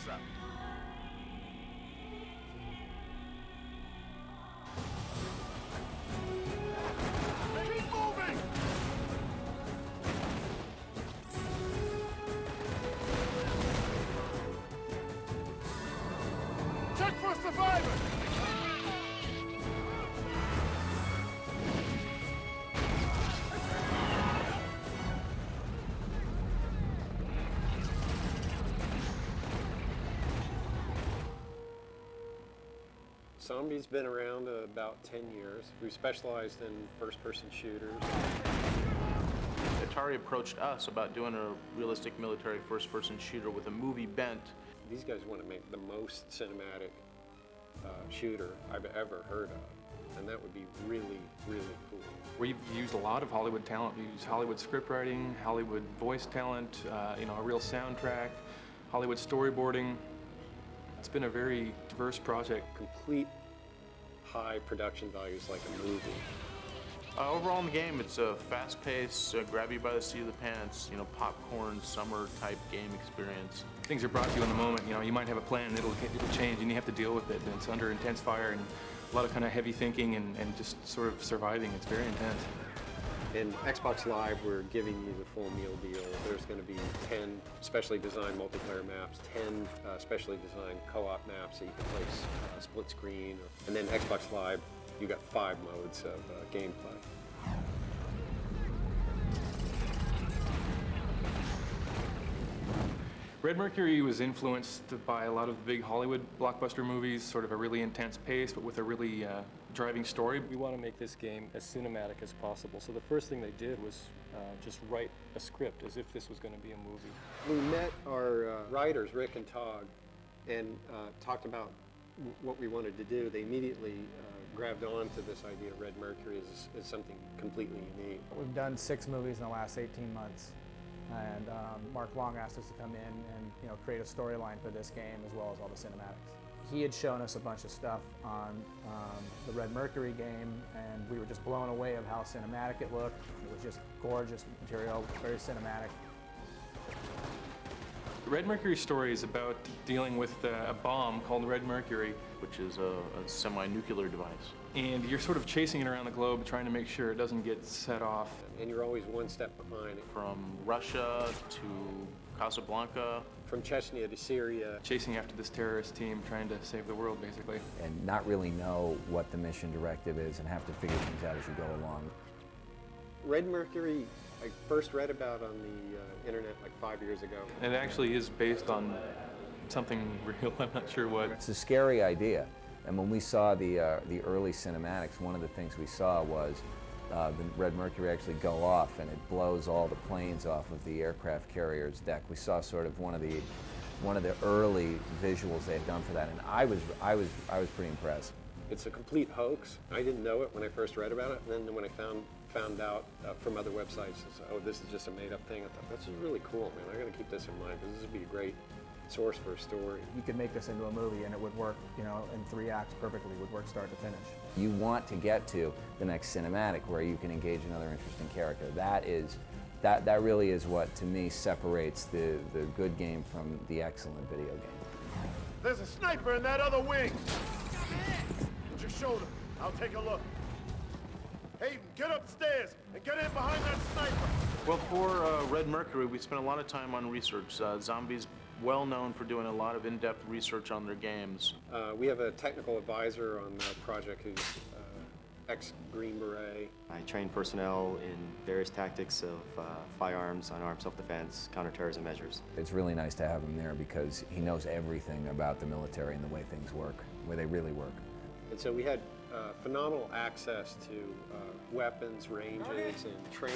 up. Keep moving! Check for survivors! Zombie's been around about 10 years. We've specialized in first-person shooters. Atari approached us about doing a realistic military first-person shooter with a movie bent. These guys want to make the most cinematic shooter I've ever heard of, and that would be really, really cool. We've used a lot of Hollywood talent. We use Hollywood script writing, Hollywood voice talent, a real soundtrack, Hollywood storyboarding. It's been a very diverse project. Complete high production values like a movie. Overall in the game, it's a fast-paced, grab you by the seat of the pants, popcorn, summer-type game experience. Things are brought to you in the moment. You might have a plan, it'll change, and you have to deal with it. And it's under intense fire and a lot of kind of heavy thinking and just sort of surviving. It's very intense. In Xbox Live, we're giving you the full meal deal. There's going to be 10 specially designed multiplayer maps, 10 specially designed co-op maps that you can play split screen. And then Xbox Live, you got 5 modes of gameplay. Red Mercury was influenced by a lot of the big Hollywood blockbuster movies, sort of a really intense pace, but with a really driving story. We want to make this game as cinematic as possible. So the first thing they did was just write a script as if this was going to be a movie. We met our writers, Rick and Todd, and talked about what we wanted to do. They immediately grabbed on to this idea of Red Mercury as something completely unique. We've done 6 movies in the last 18 months. And Mark Long asked us to come in and create a storyline for this game as well as all the cinematics. He had shown us a bunch of stuff on the Red Mercury game, and we were just blown away of how cinematic it looked. It was just gorgeous material, very cinematic. The Red Mercury story is about dealing with a bomb called Red Mercury, which is a semi-nuclear device. And you're sort of chasing it around the globe, trying to make sure it doesn't get set off. And you're always one step behind it. From Russia to Casablanca. From Chechnya to Syria. Chasing after this terrorist team, trying to save the world, basically. And not really know what the mission directive is and have to figure things out as you go along. Red Mercury, I first read about on the internet like 5 years ago. It actually is based on something real, I'm not sure what. It's a scary idea. And when we saw the early cinematics, one of the things we saw was the Red Mercury actually go off and it blows all the planes off of the aircraft carrier's deck. We saw sort of one of the early visuals they had done for that, and I was pretty impressed. It's a complete hoax. I didn't know it when I first read about it, and then when I found out from other websites, oh, this is just a made-up thing, I thought, this is really cool, man. I'm going to keep this in mind, because this would be a great source for a story. You could make this into a movie and it would work, in 3 acts perfectly, would work start to finish. You want to get to the next cinematic where you can engage another interesting character. That really is what, to me, separates the good game from the excellent video game. There's a sniper in that other wing! Put your shoulder. I'll take a look. Hayden, get upstairs and get in behind that sniper! Well, for Red Mercury, we spent a lot of time on research. Zombie's well known for doing a lot of in-depth research on their games. We have a technical advisor on the project who's ex-Green Beret. I train personnel in various tactics of firearms, unarmed self-defense, counterterrorism measures. It's really nice to have him there because he knows everything about the military and the way things work, the way they really work. And so we had phenomenal access to weapons, ranges, and train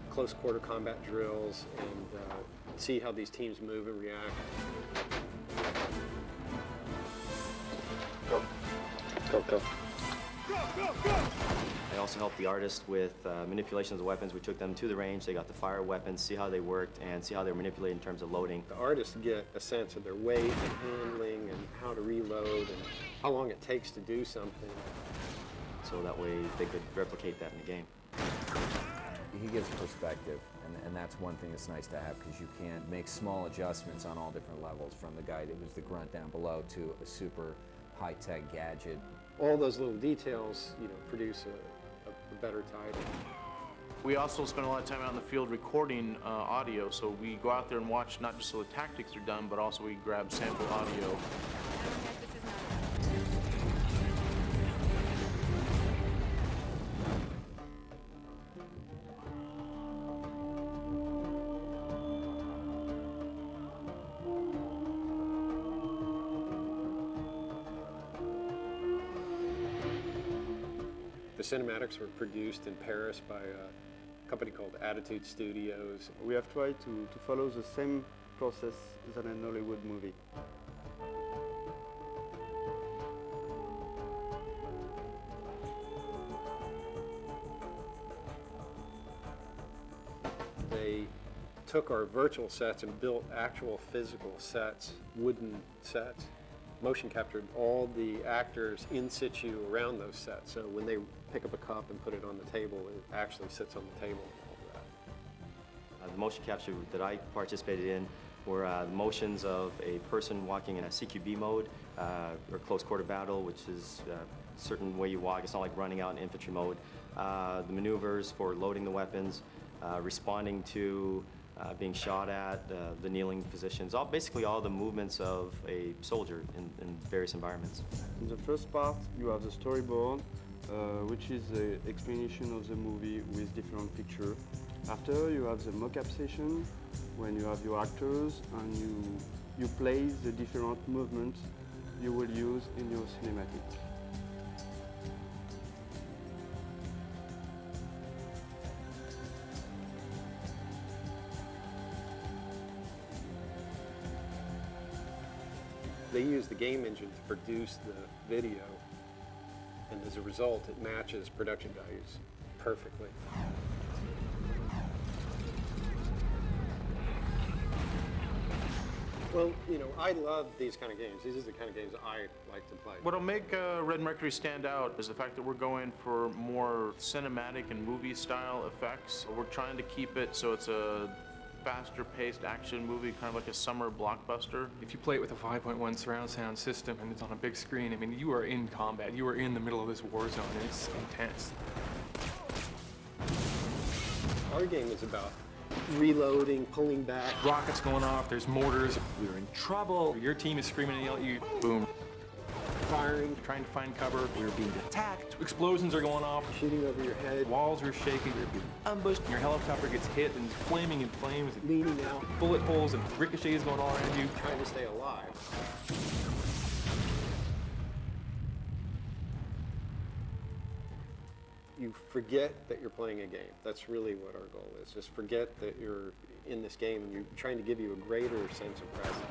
close quarter combat drills, and see how these teams move and react. Go. Go, go. Go, go, go! I also helped the artist with manipulations of weapons. We took them to the range, they got to fire weapons, see how they worked, and see how they were manipulated in terms of loading. The artists get a sense of their weight and handling and how to reload and how long it takes to do something. So that way they could replicate that in the game. He gives perspective, and that's one thing that's nice to have, because you can make small adjustments on all different levels, from the guy who's the grunt down below to a super high-tech gadget. All those little details, produce a better title. We also spend a lot of time out in the field recording audio, so we go out there and watch not just so the tactics are done, but also we grab sample audio. The cinematics were produced in Paris by a company called Attitude Studios. We have tried to follow the same process than an Hollywood movie. They took our virtual sets and built actual physical sets, wooden sets. Motion captured all the actors in situ around those sets. So when they pick up a cup and put it on the table, it actually sits on the table and all of that. The motion capture that I participated in were the motions of a person walking in a CQB mode, or close quarter battle, which is a certain way you walk. It's not like running out in infantry mode. The maneuvers for loading the weapons, responding to being shot at, the kneeling positions, basically all the movements of a soldier in various environments. In the first part, you have the storyboard, which is the explanation of the movie with different pictures. After, you have the mock-up session, when you have your actors and you play the different movements you will use in your cinematic. They use the game engine to produce the video, and as a result, it matches production values perfectly. Well, I love these kind of games. These are the kind of games I like to play. What'll make Red Mercury stand out is the fact that we're going for more cinematic and movie style effects. We're trying to keep it so it's a faster paced action movie, kind of like a summer blockbuster. If you play it with a 5.1 surround sound system and it's on a big screen, I mean, you are in combat. You are in the middle of this war zone, and it's intense. Our game is about reloading, pulling back. Rockets going off, there's mortars. We're in trouble. Your team is screaming and yelling at you. Boom. Firing. You're trying to find cover. We're being attacked. Explosions are going off. Shooting over your head. Walls are shaking. You're being ambushed. Your helicopter gets hit and flaming in flames. Leaning out. Bullet holes and ricochets going all around you. Trying to stay alive. You forget that you're playing a game. That's really what our goal is. Just forget that you're in this game, and you're trying to give you a greater sense of presence.